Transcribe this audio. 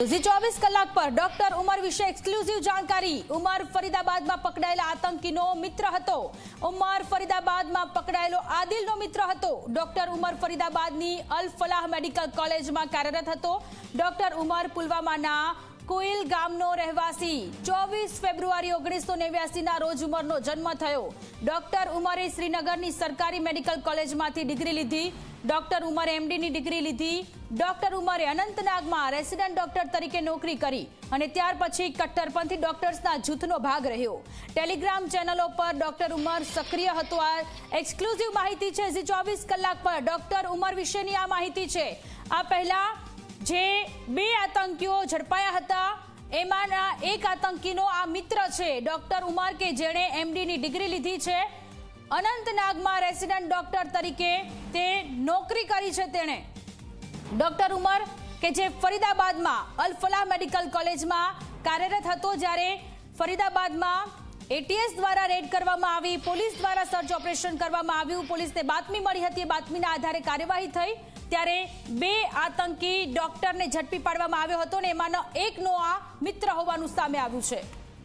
24 કલાક પર ડોક્ટર ઉમર વિશે એક્સક્લુઝિવ જાણકારી। ઉમર ફરીદાબાદમાં પકડાયેલા આતંકીનો મિત્ર હતો। ઉમર ફરીદાબાદમાં પકડાયેલો આદિલનો મિત્ર હતો। ડોક્ટર ઉમર ફરીદાબાદની અલ ફલાહ મેડિકલ કોલેજમાં કાર્યરત હતો। ડોક્ટર ઉમર પુલવામાના કોઈલ ગામનો રહેવાસી। 24 ફેબ્રુઆરી 1989ના રોજ ઉમરનો જન્મ થયો। ડોક્ટર ઉમરે શ્રીનગરની સરકારી મેડિકલ કોલેજમાંથી ડિગ્રી લીધી। ડોક્ટર ઉમરે એમડીની ડિગ્રી લીધી। ડોક્ટર ઉમરે અનંતનાગમાં રેસિડેન્ટ ડોક્ટર તરીકે નોકરી કરી અને ત્યાર પછી કટ્ટરપંથી ડોક્ટર્સના જૂથનો ભાગ રહ્યો। ટેલિગ્રામ ચેનલો પર ડોક્ટર ઉમર સક્રિય હતો। આ એક્સક્લુઝિવ માહિતી છે। 24 કલાક પર ડોક્ટર ઉમર વિશેની આ માહિતી છે। આ પહેલા જે બે આતંકીઓ ઝડપાયા હતા એમાંના એક આતંકીનો આ મિત્ર છે ડોક્ટર ઉમર, કે જેણે એમડીની ડિગ્રી લીધી છે। અનંતનાગમાં રેસિડેન્ટ ડોક્ટર તરીકે તે નોકરી કરી છે। તેણે ડોક્ટર ઉમર કે જે ફરીદાબાદમાં અલ ફલાહ મેડિકલ કોલેજમાં કાર્યરત હતો, જ્યારે ફરીદાબાદમાં એટીએસ દ્વારા રેડ કરવામાં આવી, પોલીસ દ્વારા સર્ચ ઓપરેશન કરવામાં આવ્યું, પોલીસને બાતમી મળી હતી, બાતમીના આધારે કાર્યવાહી થઈ, ત્યારે બે આતંકી ડોક્ટરને ઝડપી પાડવામાં આવ્યો હતો અને એમાંનો એકનો આ મિત્ર હોવાનું સામે આવ્યું છે।